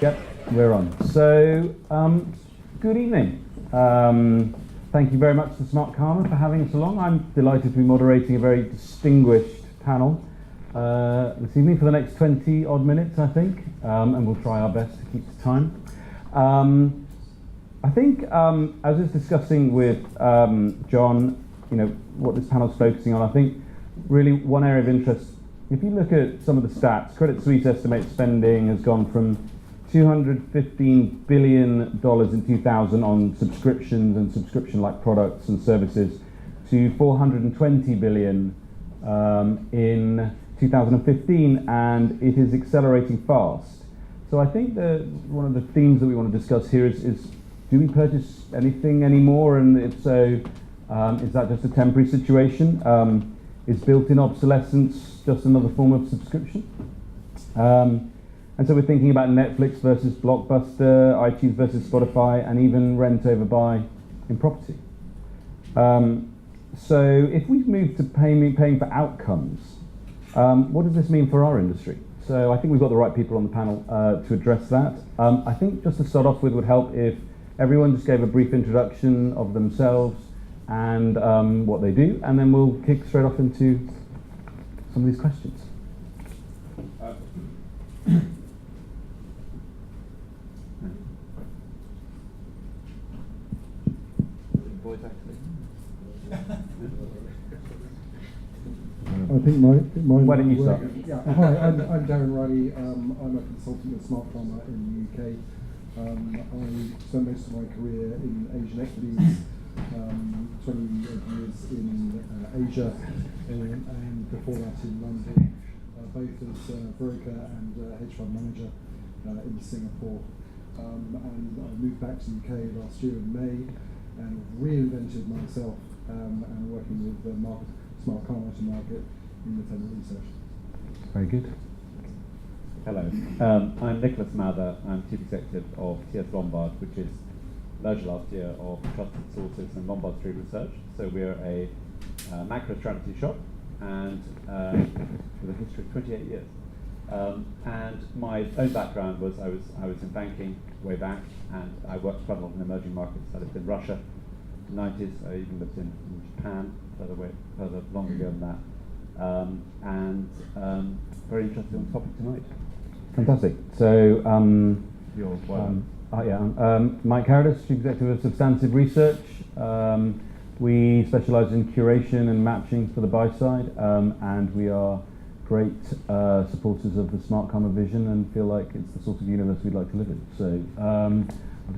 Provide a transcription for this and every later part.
Yep, we're on. So, good evening. Thank you very much to Smartkarma for having us along. I'm delighted to be moderating a very distinguished panel this evening for the next 20 odd minutes, I think, and we'll try our best to keep the time. I think, as I was discussing with John, what this panel's focusing on, I think really one area of interest, if you look at some of the stats, Credit Suisse estimates spending has gone from $215 billion in 2000 on subscriptions and subscription-like products and services to $420 billion in 2015, and it is accelerating fast. So I think that one of the themes that we want to discuss here is do we purchase anything anymore, and if so, is that just a temporary situation? Is built-in obsolescence just another form of subscription? And so we're thinking about Netflix versus Blockbuster, iTunes versus Spotify, and even rent over buy in property. So if we've moved to paying for outcomes, what does this mean for our industry? So I think we've got the right people on the panel to address that. I think just to start off with would help if everyone just gave a brief introduction of themselves and what they do, and then we'll kick straight off into some of these questions. I think mine. Why don't you start? Yeah. Hi, I'm Daren. I'm a consultant at Smartkarma in the UK. I spent most of my career in Asian equities, 20 years in Asia, and before that in London, both as broker and hedge fund manager in Singapore. And I moved back to the UK last year in May and reinvented myself and working with Smartkarma to market independent research. Very good. Hello, I'm Nicholas Mather. I'm Chief Executive of TS Lombard, which is merger last year of Trusted Sources and Lombard Street Research. So we're a macro strategy shop and with a history of 28 years. And my own background was I was in banking way back, and I worked quite a lot in emerging markets. I lived in Russia in the 90s. I even lived in Japan further longer ago than that. And very interested in the topic tonight. Fantastic. So, You're Mike Carrodus, Chief Executive of Substantive Research. We specialise in curation and matching for the buy side, and we are great supporters of the Smartkarma vision and feel like it's the sort of universe we'd like to live in. So I'll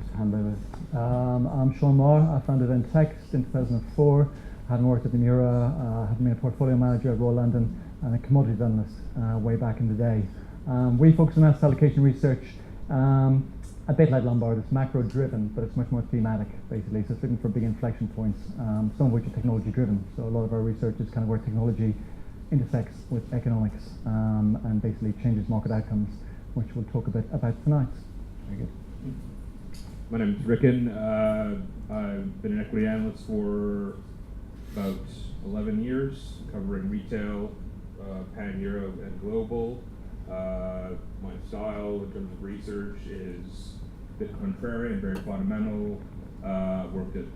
just hand over. I'm Maher. I founded Entext in 2004. Having worked at the Mura, having been a portfolio manager at Royal London and a commodities analyst way back in the day. We focus on asset allocation research, a bit like Lombard. It's macro driven, but it's much more thematic basically. So it's looking for big inflection points, some of which are technology driven. So a lot of our research is kind of where technology intersects with economics and basically changes market outcomes, which we'll talk a bit about tonight. Very good. My name is Rickin. I've been an equity analyst for about 11 years, covering retail, pan-Euro and global. My style in terms of research is a bit contrarian, very fundamental. Worked at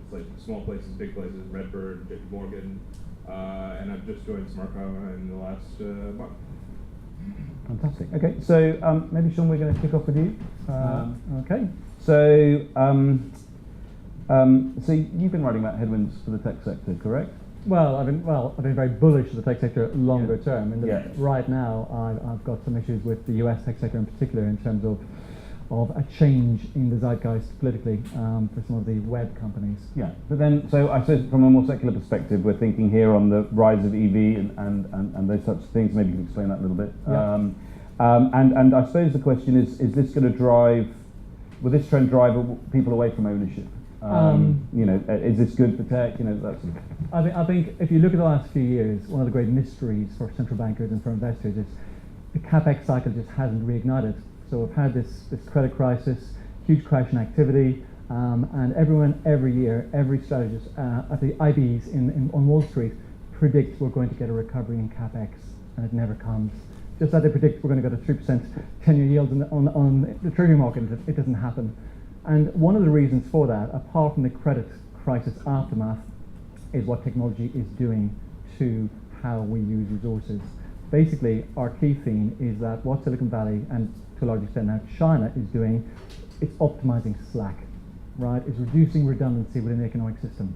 small places, big places, Redbird, JP Morgan, and I've just joined Smartkarma in the last month. Fantastic. Okay, so maybe Sean, we're going to kick off with you. Okay. So, so you've been writing about headwinds for the tech sector, correct? Well, I've been very bullish for the tech sector longer term. Right now, I've got some issues with the US tech sector in particular in terms of a change in the zeitgeist politically for some of the web companies. Yeah, but then, so I suppose from a more secular perspective, we're thinking here on the rise of EV and those sorts of things. Maybe you can explain that a little bit. Yeah. And I suppose the question is this going to will this trend drive people away from ownership? Is this good for tech? That sort of. I think if you look at the last few years, one of the great mysteries for central bankers and for investors is the capex cycle just hasn't reignited. So we've had this credit crisis, huge crash in activity, and everyone every year, every strategist at the IBs on Wall Street predicts we're going to get a recovery in capex, and it never comes. just as they predict we're going to get a 3% 10-year yield on the treasury market, it doesn't happen. And one of the reasons for that, apart from the credit crisis aftermath, is what technology is doing to how we use resources. Basically, our key theme is that what Silicon Valley, and to a large extent now China, is doing, it's optimizing slack, right? It's reducing redundancy within the economic system.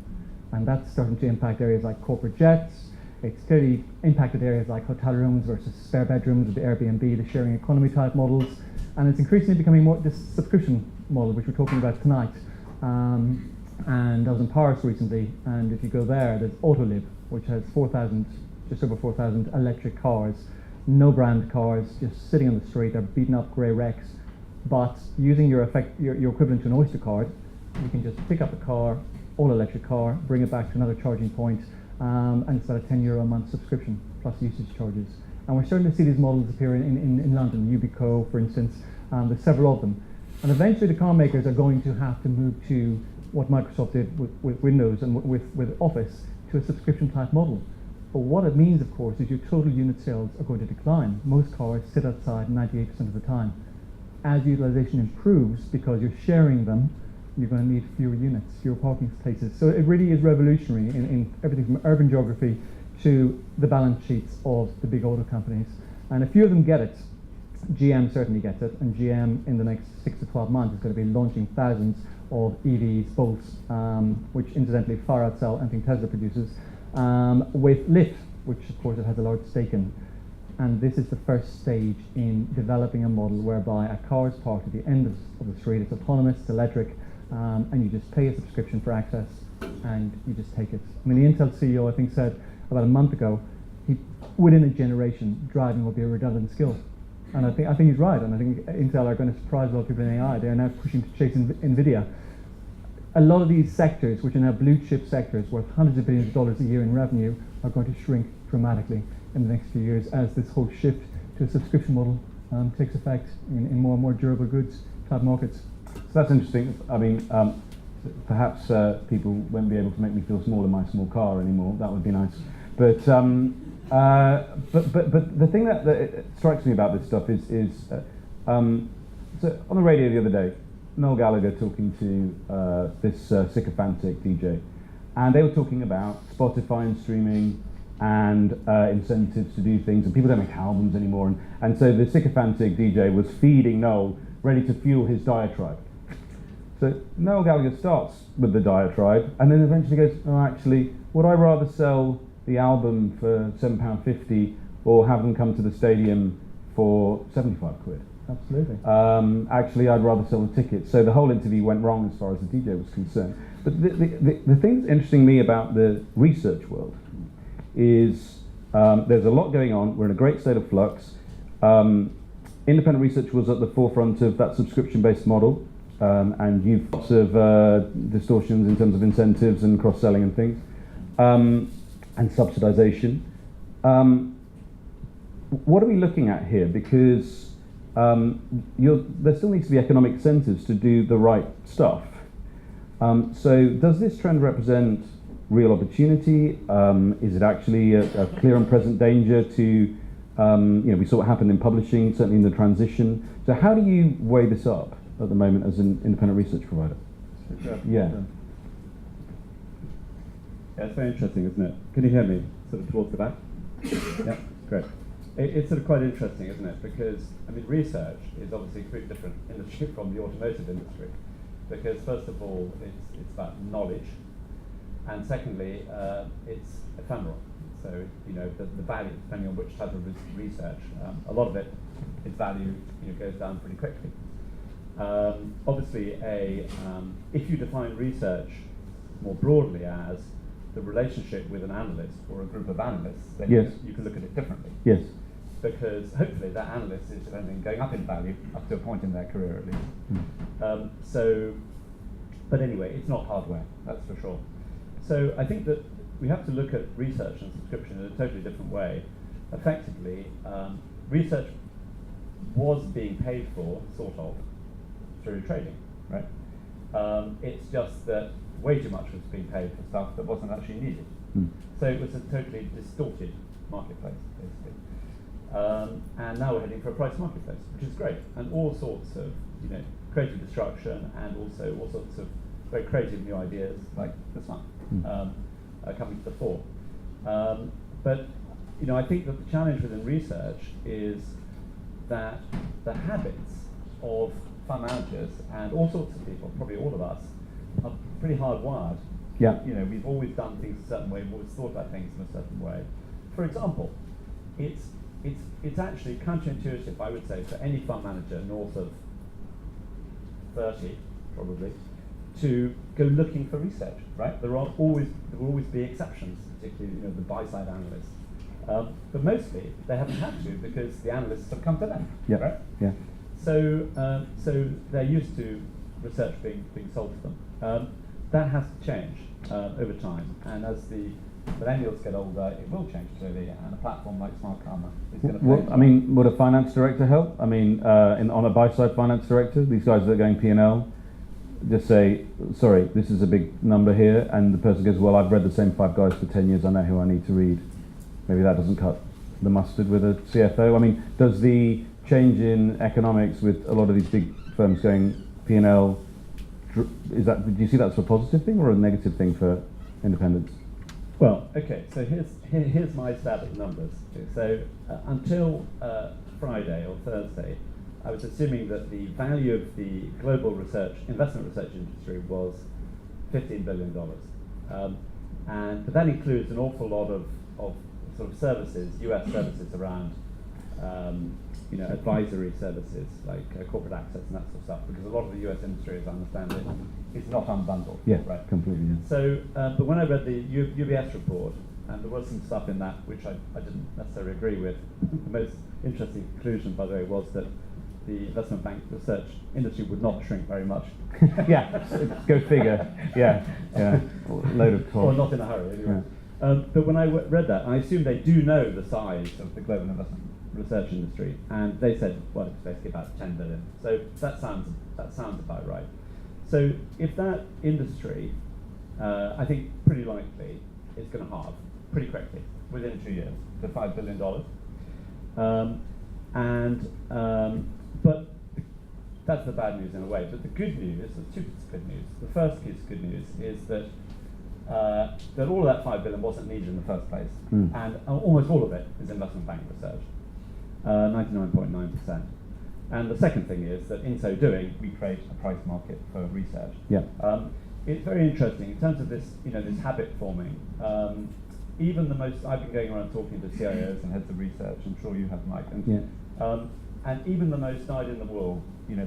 And that's starting to impact areas like corporate jets. It's clearly impacted areas like hotel rooms versus spare bedrooms with the Airbnb, the sharing economy type models. And it's increasingly becoming more this subscription model, which we're talking about tonight. And I was in Paris recently, and if you go there, there's Autoliv, which has just over 4,000 electric cars, no brand cars, just sitting on the street. They're beaten up grey wrecks, but using your equivalent to an Oyster card, you can just pick up a car, all electric car, bring it back to another charging point, and it's about a €10 a month subscription plus usage charges. And we're starting to see these models appear in London, Ubico, for instance. There's several of them. And eventually the car makers are going to have to move to what Microsoft did with Windows and with Office, to a subscription type model. But what it means, of course, is your total unit sales are going to decline. Most cars sit outside 98% of the time. As utilization improves, because you're sharing them, you're going to need fewer units, fewer parking spaces. So it really is revolutionary in everything from urban geography to the balance sheets of the big auto companies. And a few of them get it. GM certainly gets it, and GM in the next 6 to 12 months is going to be launching thousands of EVs, both, which incidentally far outsell anything Tesla produces, with Lyft, which of course it has a large stake in. And this is the first stage in developing a model whereby a car is parked at the end of the street, it's autonomous, it's electric, and you just pay a subscription for access, and you just take it. I mean, the Intel CEO, I think, said about a month ago, within a generation, driving will be a redundant skill. And I think he's right, and I think Intel are going to surprise a lot of people in AI. They are now pushing to chase NVIDIA. A lot of these sectors, which are now blue chip sectors worth hundreds of billions of dollars a year in revenue, are going to shrink dramatically in the next few years as this whole shift to a subscription model takes effect in more and more durable goods type markets. So that's interesting. I mean, perhaps people won't be able to make me feel small in my small car anymore. That would be nice. But the thing that strikes me about this stuff is so on the radio the other day, Noel Gallagher talking to this sycophantic DJ, and they were talking about Spotify and streaming and incentives to do things, and people don't make albums anymore, and so the sycophantic DJ was feeding Noel, ready to fuel his diatribe. So Noel Gallagher starts with the diatribe, and then eventually goes, oh, actually, would I rather sell the album for £7.50 or have them come to the stadium for 75 quid? Absolutely. Actually, I'd rather sell the tickets. So the whole interview went wrong as far as the DJ was concerned. But the thing that's interesting to me about the research world is there's a lot going on. We're in a great state of flux. Independent research was at the forefront of that subscription-based model, and you've lots of distortions in terms of incentives and cross-selling and things, and subsidization. What are we looking at here? Because there still needs to be economic incentives to do the right stuff. So does this trend represent real opportunity? Is it actually a clear and present danger to, we saw what happened in publishing, certainly in the transition. So how do you weigh this up at the moment as an independent research provider? Yeah. Yeah, it's very interesting, isn't it? Can you hear me? Sort of towards the back? Yeah, great. It's sort of quite interesting, isn't it? Because, I mean, research is obviously a completely different industry from the automotive industry. Because, first of all, it's about knowledge. And secondly, it's ephemeral. So, the value, depending on which type of research, a lot of it, its value goes down pretty quickly. Obviously, if you define research more broadly as the relationship with an analyst or a group of analysts, then yes, you can look at it differently. Yes. Because hopefully that analyst is going up in value up to a point in their career at least. But anyway, it's not hardware, that's for sure. So I think that we have to look at research and subscription in a totally different way. Effectively, research was being paid for, sort of, through trading, right? It's just that way too much was being paid for stuff that wasn't actually needed. So it was a totally distorted marketplace, basically. And now we're heading for a price marketplace, which is great, and all sorts of creative destruction and also all sorts of very creative new ideas like this one are coming to the fore. But I think that the challenge within research is that the habits of fund managers and all sorts of people, probably all of us, are pretty hardwired. Yeah. We've always done things a certain way, we've always thought about things in a certain way. For example, it's actually counterintuitive, I would say, for any fund manager north of 30, probably, to go looking for research, right? There will always be exceptions, particularly the buy-side analysts. But mostly they haven't had to because the analysts have come to them, right? Yeah. So they're used to research being sold to them. That has to change over time, and as the millennials get older, it will change clearly, and a platform like Smartkarma is going to would a finance director help? I mean, on a buy-side finance director, these guys that are going P&L, just say, sorry, this is a big number here, and the person goes, well, I've read the same 5 guys for 10 years, I know who I need to read. Maybe that doesn't cut the mustard with a CFO. I mean, does the change in economics with a lot of these big firms going P&L, do you see that as a positive thing or a negative thing for independents? Well, okay, so here's my stab at the numbers. So until Friday or Thursday, I was assuming that the value of the global investment research industry was $15 billion. But that includes an awful lot of sort of services, US services around advisory services like corporate access and that sort of stuff, because a lot of the US industry, as I understand it, is not unbundled. Yeah, right? Completely. Yeah. So, but when I read the UBS report, and there was some stuff in that which I didn't necessarily agree with, the most interesting conclusion, by the way, was that the investment bank research industry would not shrink very much. Yeah, go figure. Yeah. Load of talk. Or not in a hurry, anyway. Yeah. But when I read that, I assumed they do know the size of the global investment research industry, and they said, well, it's basically about 10 billion. So that sounds about right. So if that industry, I think pretty likely, is going to halve pretty quickly within 2 years to $5 billion. But that's the bad news in a way. But the good news, there's 2 pieces of good news. The first piece of good news is that all of that $5 billion wasn't needed in the first place, and almost all of it is investment bank research, 99.9%. And the second thing is that in so doing, we create a price market for research. Yeah. It's very interesting in terms of this, this habit forming. Even the most, I've been going around talking to CIOs and heads of research. I'm sure you have, Mike. And even the most dyed-in-the-wool,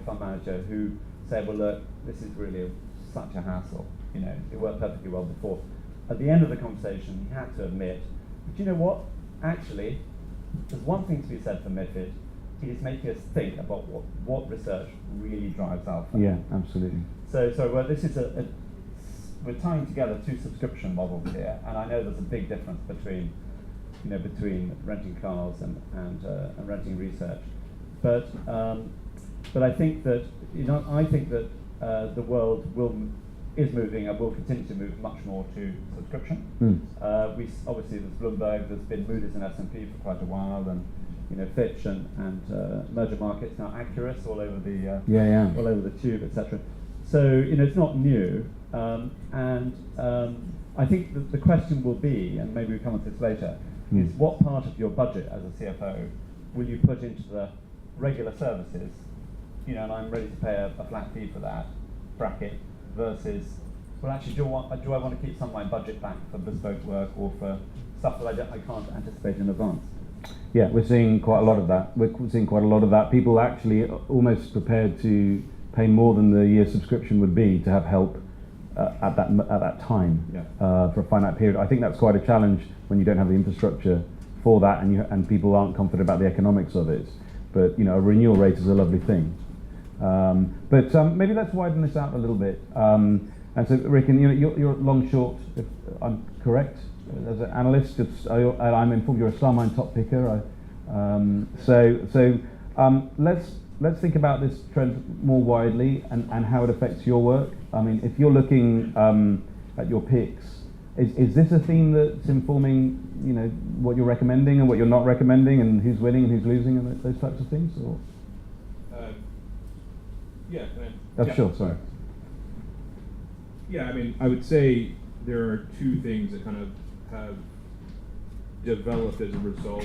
fund manager who said, well, look, this is really such a hassle. It worked perfectly well before. At the end of the conversation, he had to admit, but you know what? Actually, there's one thing to be said for MiFID. It is making us think about what research really drives alpha. Yeah, absolutely. So this is we're tying together 2 subscription models here, and I know there's a big difference between renting cars and renting research, but I think that the world is moving and will continue to move much more to subscription. Obviously there's Lombard, there's been Moody's and S&P for quite a while, and Fitch and merger markets, now Accurus all over the all over the tube, etc. So it's not new, and I think that the question will be, and maybe we come on to this later, is what part of your budget as a CFO will you put into the regular services, and I'm ready to pay a flat fee for that bracket, versus, well, actually, do I want to keep some of my budget back for bespoke work or for stuff that I can't anticipate in advance? Yeah, we're seeing quite a lot of that. We're seeing quite a lot of that. People actually are almost prepared to pay more than the year subscription would be to have help at that time for a finite period. I think that's quite a challenge when you don't have the infrastructure for that, and people aren't confident about the economics of it. But a renewal rate is a lovely thing. But maybe let's widen this out a little bit. And so, Rickin, you're long short, if I'm correct, as an analyst. I'm informed you're a Starmine top picker. Let's think about this trend more widely and how it affects your work. I mean, if you're looking at your picks, Is this a theme that's informing, what you're recommending and what you're not recommending, and who's winning and who's losing, and those types of things? Or? Yeah. Sure. Sorry. Yeah, I mean, I would say there are two things that kind of have developed as a result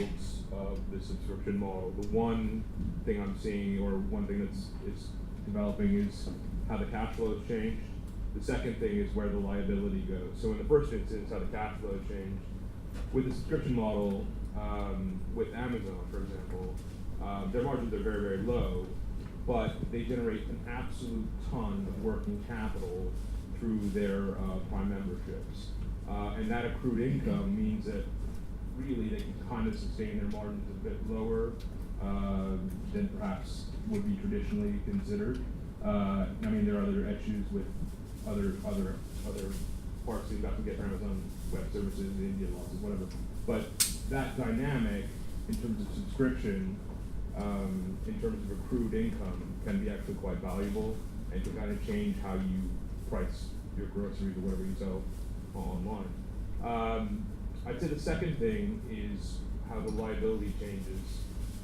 of the subscription model. The one thing I'm seeing, or one thing is developing, is how the cash flow has changed. The second thing is where the liability goes. So in the first instance, how the cash flow changed. With the subscription model, with Amazon, for example, their margins are very, very low, but they generate an absolute ton of working capital through their Prime memberships. And that accrued income means that really they can kind of sustain their margins a bit lower than perhaps would be traditionally considered. I mean, there are other issues with other parts that you've got to get from Amazon Web Services, India losses, whatever. But that dynamic, in terms of subscription, in terms of accrued income, can be actually quite valuable, and can kind of change how you price your groceries or whatever you sell online. I'd say the second thing is how the liability changes.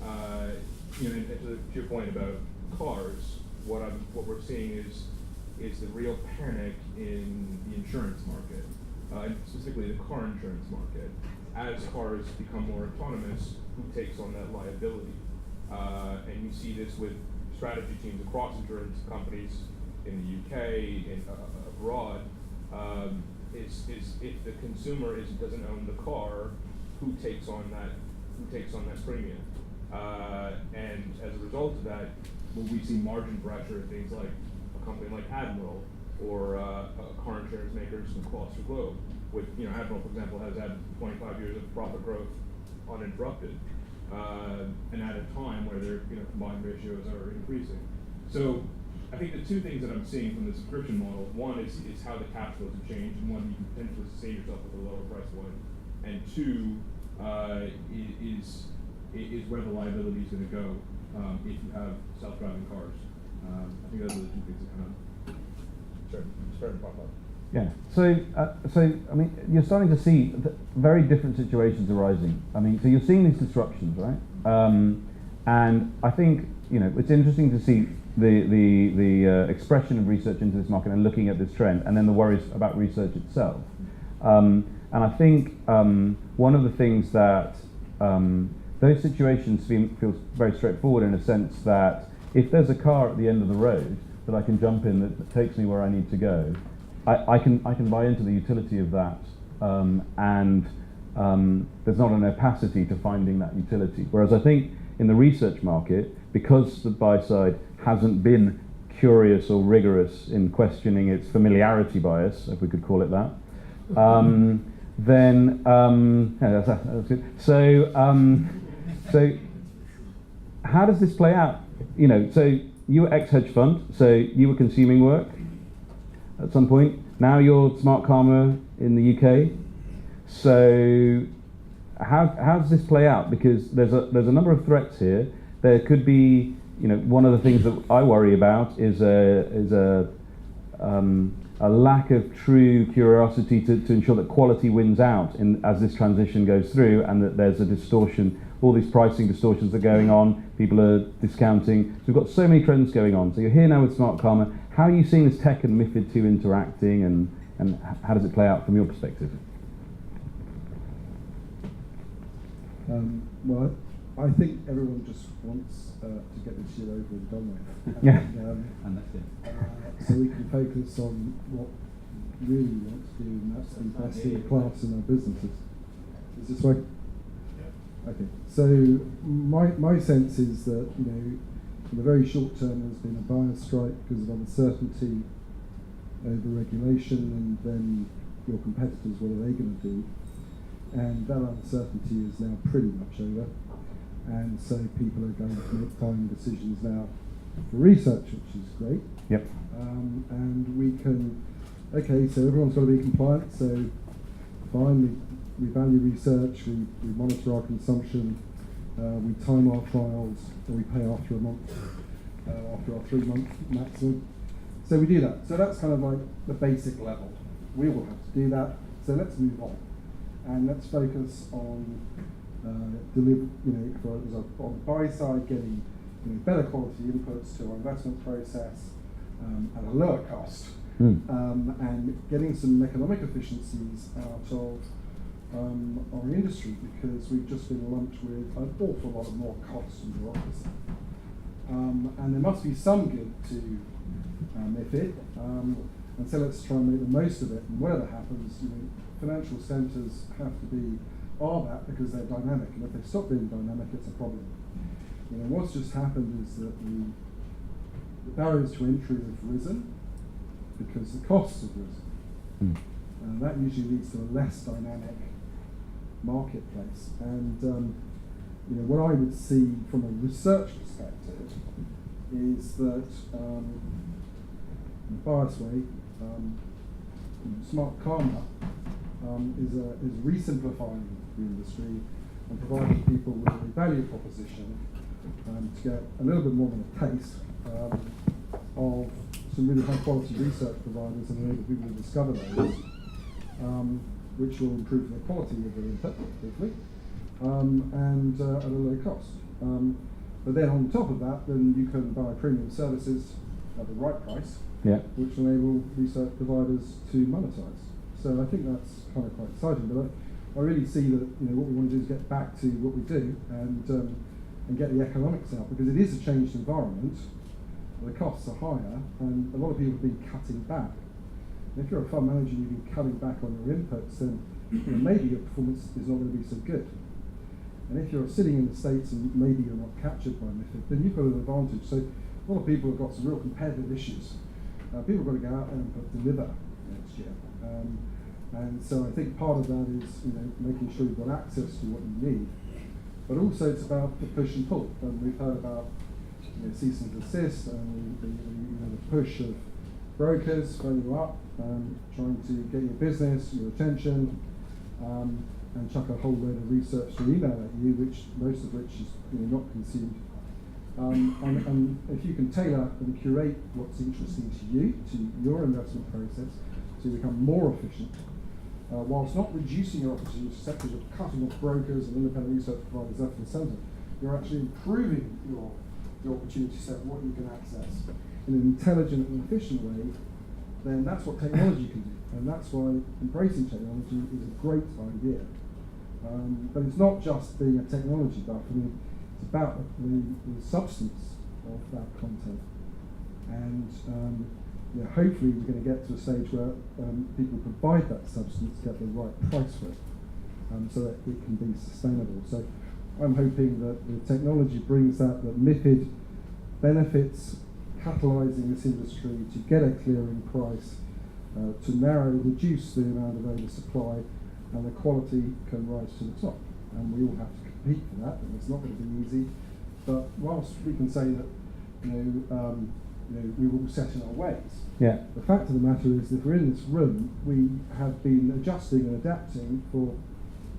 And to your point about cars, what we're seeing is the real panic in the insurance market, and specifically the car insurance market. As cars become more autonomous, who takes on that liability? And you see this with strategy teams across insurance companies in the UK, and abroad. Is if the consumer doesn't own the car, who takes on that premium? And as a result of that, will we see margin pressure in things like a company like Admiral or car insurance makers across the globe? With Admiral, for example, has had 25 years of profit growth uninterrupted, and at a time where their combined ratios are increasing. So I think the two things that I'm seeing from the subscription model, one is how the cash flows have changed, and one, you can potentially sustain yourself with a lower price point, and two is where the liability is going to go if you have self-driving cars. I think those are the two things that kind of start to pop up. Yeah. So I mean, you're starting to see very different situations arising. I mean, so you're seeing these disruptions, right? And I think it's interesting to see the expression of research into this market and looking at this trend, and then the worries about research itself. And I think one of the things that those situations feels very straightforward, in a sense that if there's a car at the end of the road that I can jump in that takes me where I need to go, I can buy into the utility of that, and there's not an opacity to finding that utility. Whereas I think in the research market, because the buy side hasn't been curious or rigorous in questioning its familiarity bias, if we could call it that, then yeah, that's good. So how does this play out? So you were ex-hedge fund, so you were consuming work at some point. Now you're Smartkarma in the UK. So how does this play out? Because there's a number of threats here. There could be, one of the things that I worry about is a lack of true curiosity to ensure that quality wins out as this transition goes through, and that there's a distortion, all these pricing distortions are going on, people are discounting. So we've got so many trends going on. So you're here now with Smartkarma. How are you seeing this tech and MiFID II interacting, and how does it play out from your perspective? Well, I think everyone just wants to get this year over and done with. Yeah. And that's it. So we can focus on what really we want to do, and that's the best in the class in our businesses. Is this right? Yeah. Okay. So my sense is that in the very short term there's been a buyer's strike because of uncertainty over regulation, and then your competitors, what are they going to do? And that uncertainty is now pretty much over, and so people are going to make time decisions now for research, which is great. Yep. And we can, so everyone's got to be compliant, so fine, we value research, we monitor our consumption, we time our trials, and we pay after a month, after our 3-month maximum. So we do that. So that's kind of like the basic level. We all have to do that. So let's move on, and let's focus on deliver. For example, on the buy side, getting better quality inputs to our investment process at a lower cost, and getting some economic efficiencies out of our industry, because we've just been lumped with an awful lot of more costs and bureaucracy. And there must be some good to MiFID, and so let's try and make the most of it. And whatever happens, financial centres have to are that because they're dynamic, and if they stop being dynamic, it's a problem. What's just happened is that the barriers to entry have risen because the costs have risen. And that usually leads to a less dynamic marketplace. And what I would see from a research perspective is that in a biased way, Smartkarma is re-simplifying the industry and providing people with a value proposition to get a little bit more than a taste of some really high quality research providers and enable people to discover those, which will improve the quality of their input, hopefully, and at a low cost. But then on top of that, then you can buy premium services at the right price, which will enable research providers to monetize. So I think that's kind of quite exciting. But I really see that what we want to do is get back to what we do and get the economics out, because it is a changed environment. The costs are higher, and a lot of people have been cutting back. And if you're a fund manager and you've been cutting back on your inputs, then maybe your performance is not going to be so good. And if you're sitting in the States and maybe you're not captured by MiFID, then you've got an advantage. So a lot of people have got some real competitive issues. People have got to go out and deliver next year. And so I think part of that is making sure you've got access to what you need. But also it's about the push and pull. And we've heard about cease and desist and the push of brokers phoning you up, trying to get your business, your attention, and chuck a whole load of research to email at you, most of which is not consumed. And if you can tailor and curate what's interesting to you, to your investment process, so you become more efficient, whilst not reducing your opportunity sectors of cutting off brokers and independent research providers left and centre, you're actually improving your opportunity set, what you can access in an intelligent and efficient way, then that's what technology can do. And that's why embracing technology is a great idea. But it's not just being a technology buff. It's about the substance of that content. And hopefully we're going to get to a stage where people provide that substance, get the right price for it, so that it can be sustainable. So I'm hoping that the technology brings that MiFID benefits catalysing this industry to get a clearing price, to reduce the amount of oversupply, and the quality can rise to the top. And we all have to compete for that, and it's not going to be easy. But whilst we can say that we will set in our ways, the fact of the matter is that if we're in this room, we have been adjusting and adapting for,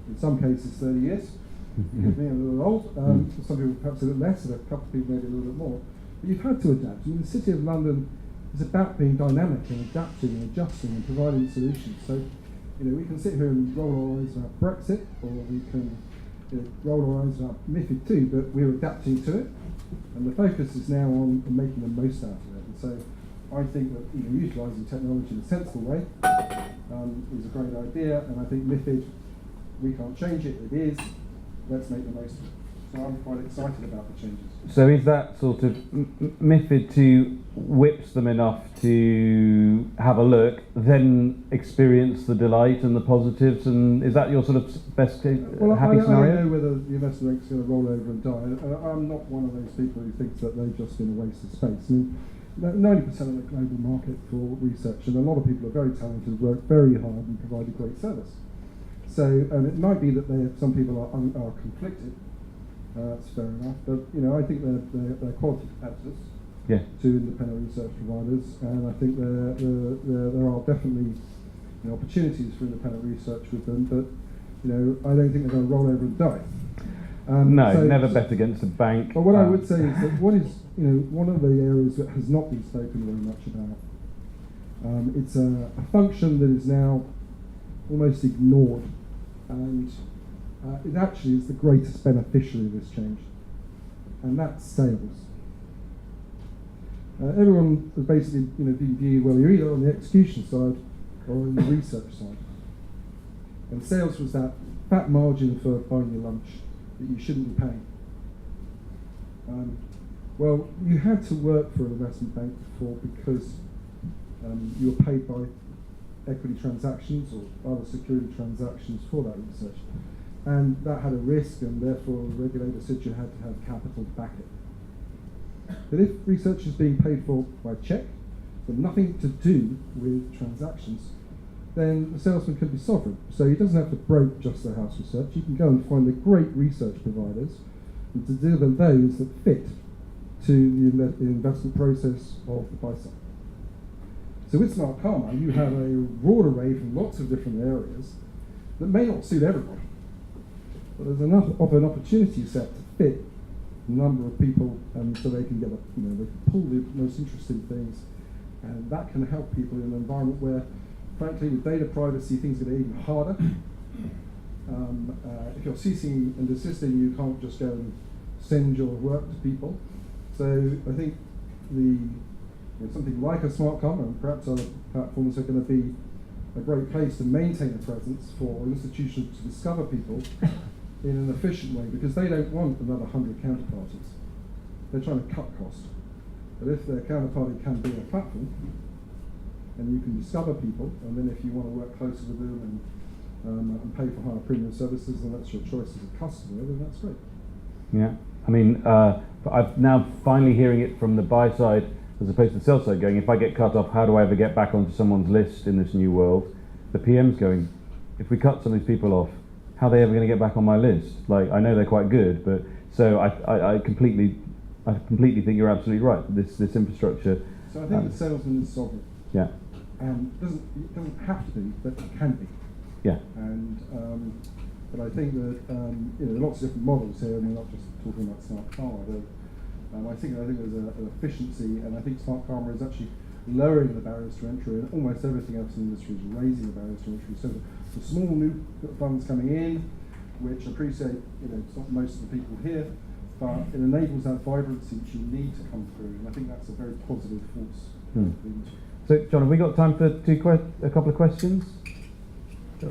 in some cases, 30 years. Because me, I'm a little old. For some people perhaps a little less, and a couple of people maybe a little bit more. But you've had to adapt. The city of London is about being dynamic and adapting and adjusting and providing solutions. So, we can sit here and roll our eyes about Brexit, or we can roll our eyes about MiFID too, but we're adapting to it. And the focus is now on making the most out of it. And so I think that utilising technology in a sensible way is a great idea. And I think MiFID, we can't change it, it is. Let's make the most of it. So I'm quite excited about the changes. So is that sort of MiFID 2 whips them enough to have a look, then experience the delight and the positives, and is that your sort of best case happy scenario? I don't know whether the investment bank's going to roll over and die. I'm not one of those people who thinks that they've just been a waste of space. 90% of the global market for research, and a lot of people are very talented, work very hard and provide a great service. So it might be that some people are conflicted. That's fair enough, but I think they're quality competitors to independent research providers, and I think there are definitely opportunities for independent research with them. But I don't think they're going to roll over and die. Never bet against a bank. But what I would say is that one of the areas that has not been spoken very much about. It's a function that is now almost ignored, and it actually is the greatest beneficiary of this change, and that's sales. Everyone has basically been viewed, well, you're either on the execution side or on the research side. And sales was that fat margin for buying your lunch that you shouldn't be paying. Well, you had to work for an investment bank before because you were paid by equity transactions or other security transactions for that research. And that had a risk, and therefore the regulator said you had to have capital to back it. But if research is being paid for by cheque, but nothing to do with transactions, then the salesman can be sovereign. So he doesn't have to broke just the house research. He can go and find the great research providers and to deliver those that fit to the investment process of the buy side. So with Smartkarma, you have a broad array from lots of different areas that may not suit everyone, but there's enough of an opportunity set to fit a number of people, and so they can get they can pull the most interesting things, and that can help people in an environment where, frankly, with data privacy, things get even harder. If you're ceasing and desisting, you can't just go and send your work to people. So I think something like a Smartkarma and perhaps other platforms are going to be a great place to maintain a presence for institutions to discover people in an efficient way, because they don't want another 100 counterparties. They're trying to cut costs. But if their counterparty can be a platform, and you can discover people, and then if you want to work closer with them and pay for higher premium services, then that's your choice as a customer, then that's great. Yeah, I mean, I'm now finally hearing it from the buy side as opposed to the sell side going, if I get cut off, how do I ever get back onto someone's list in this new world? The PM's going, if we cut some of these people off, how are they ever going to get back on my list? Like, I know they're quite good, but so I completely think you're absolutely right. This infrastructure. So I think the salesman is sovereign. Yeah. And it doesn't have to be, but it can be. Yeah. And but I think that there are lots of different models here, and we're not just talking about Smartkarma. I think there's an efficiency, and I think Smartkarma is actually lowering the barriers to entry, and almost everything else in the industry is raising the barriers to entry. So the small new funds coming in, which appreciate, it's not most of the people here, but it enables that vibrancy which you need to come through, and I think that's a very positive force. So, John, have we got time for a couple of questions?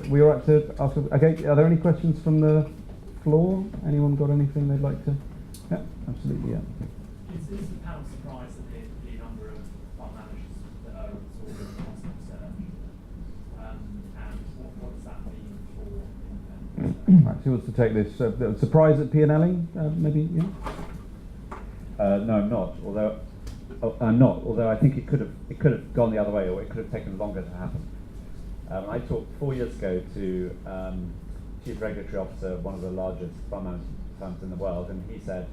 We all right to ask? Okay, are there any questions from the floor? Anyone got anything they'd like to? Yeah, absolutely, yeah. Is the panel surprised at the number of fund managers that are absorbing custom research? And what does that mean for independent research? Right, who wants to take this? Surprise at P&Ling, maybe? Yeah? No, I'm not. Although I think it could have gone the other way, or it could have taken longer to happen. I talked 4 years ago to Chief Regulatory Officer of one of the largest fund management firms in the world, and he said,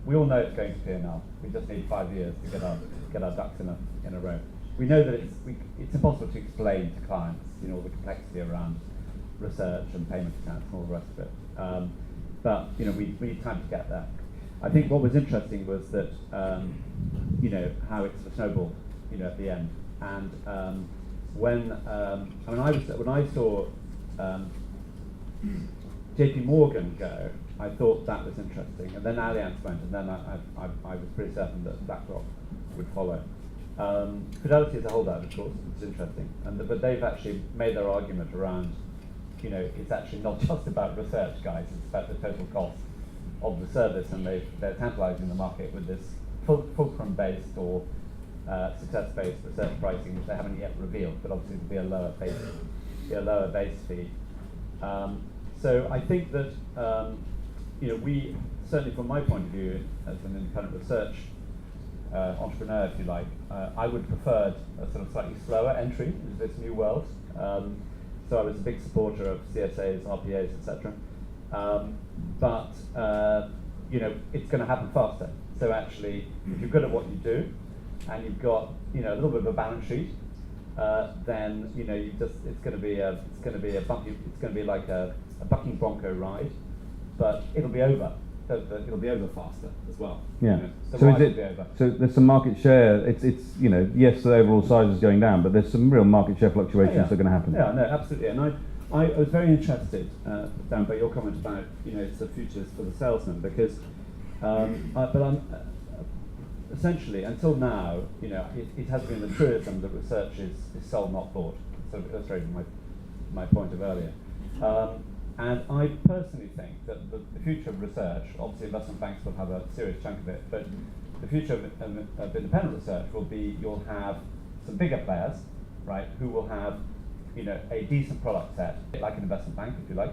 "We all know it's going to P&L. We just need 5 years to get our ducks in a row. We know that it's impossible to explain to clients, all the complexity around research and payment accounts and all the rest of it. But we need time to get there." I think what was interesting was that how it sort of snowballed, at the end. And when I saw JP Morgan go, I thought that was interesting, and then Allianz went, and then I was pretty certain that BlackRock would follow. Fidelity as a holdout, of course, it's interesting, but they've actually made their argument around, it's actually not just about research, guys, it's about the total cost of the service, and they're tantalising the market with this fulcrum-based or success-based research pricing, which they haven't yet revealed, but obviously it'll be a lower base fee. So I think that we certainly, from my point of view, as an independent research entrepreneur, if you like, I would prefer a sort of slightly slower entry into this new world. So I was a big supporter of CSAs, RPAs, etc. But it's going to happen faster. So actually, if you're good at what you do, and you've got a little bit of a balance sheet, then it's going to be like a bucking bronco ride, but it'll be over it'll be over faster as well. Yeah. You know, the So rise is will it? be over. So there's some market share. It's yes, the overall size is going down, but there's some real market share fluctuations that are going to happen. Yeah, no, absolutely. And I was very interested, Dan, by your comment about it's the futures for the salesman, because essentially until now it has been the truism that research is sold, not bought. Sort of illustrating my point of earlier. And I personally think that the future of research, obviously investment banks will have a serious chunk of it, but the future of independent research will be you'll have some bigger players, right, who will have a decent product set, like an investment bank if you like,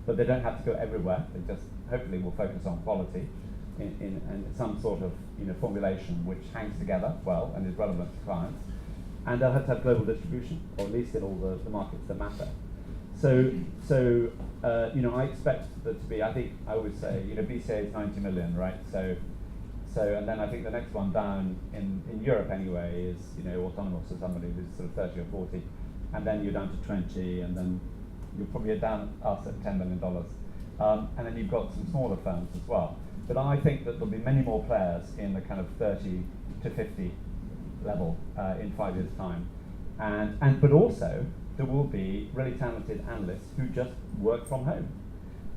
but they don't have to go everywhere. They just hopefully will focus on quality in some sort of formulation which hangs together well and is relevant to clients. And they'll have to have global distribution, or at least in all the markets that matter. So I expect there to be, I think I always say, BCA is 90 million, right? So and then I think the next one down in Europe anyway is, autonomous or somebody who's sort of 30 or 40, and then you're down to 20, and then you're probably down us at $10 million. And then you've got some smaller firms as well. But I think that there'll be many more players in the kind of 30 to 50 level in 5 years' time, but also there will be really talented analysts who just work from home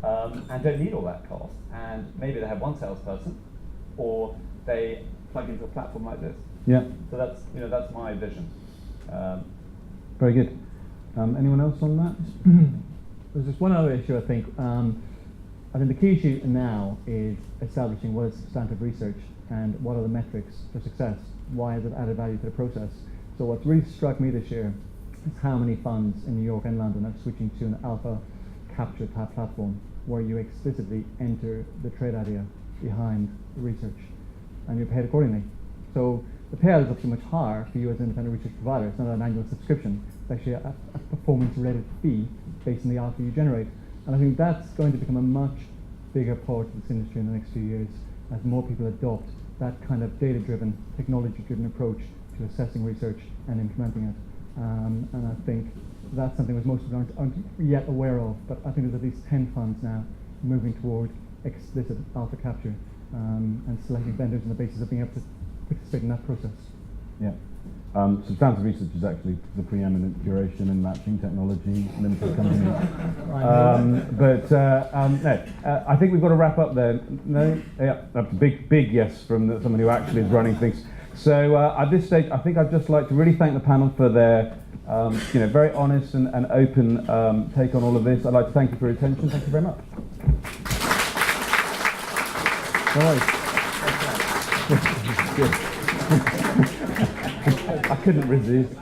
and don't need all that cost, and maybe they have one salesperson, or they plug into a platform like this. Yeah. So that's my vision. Very good. Anyone else on that? There's just one other issue I think. I think the key issue now is establishing what is substantive research and what are the metrics for success. Why has it added value to the process? So what's really struck me this year is how many funds in New York and London are switching to an alpha capture type platform where you explicitly enter the trade idea behind the research and you're paid accordingly. So the payout is obviously much higher for you as an independent research provider. It's not an annual subscription. It's actually a performance-related fee based on the alpha you generate. And I think that's going to become a much bigger part of this industry in the next few years as more people adopt that kind of data-driven, technology-driven approach to assessing research and implementing it. And I think that's something that most people aren't yet aware of, but I think there's at least 10 funds now moving toward explicit alpha capture and selecting vendors on the basis of being able to participate in that process. Yeah. Substantive research is actually the preeminent curation and matching technology limited company. No, I think we've got to wrap up there. No? Yeah, that's a big yes from someone who actually is running things. So at this stage, I think I'd just like to really thank the panel for their very honest and open take on all of this. I'd like to thank you for your attention. Thank you very much. All right. I couldn't resist.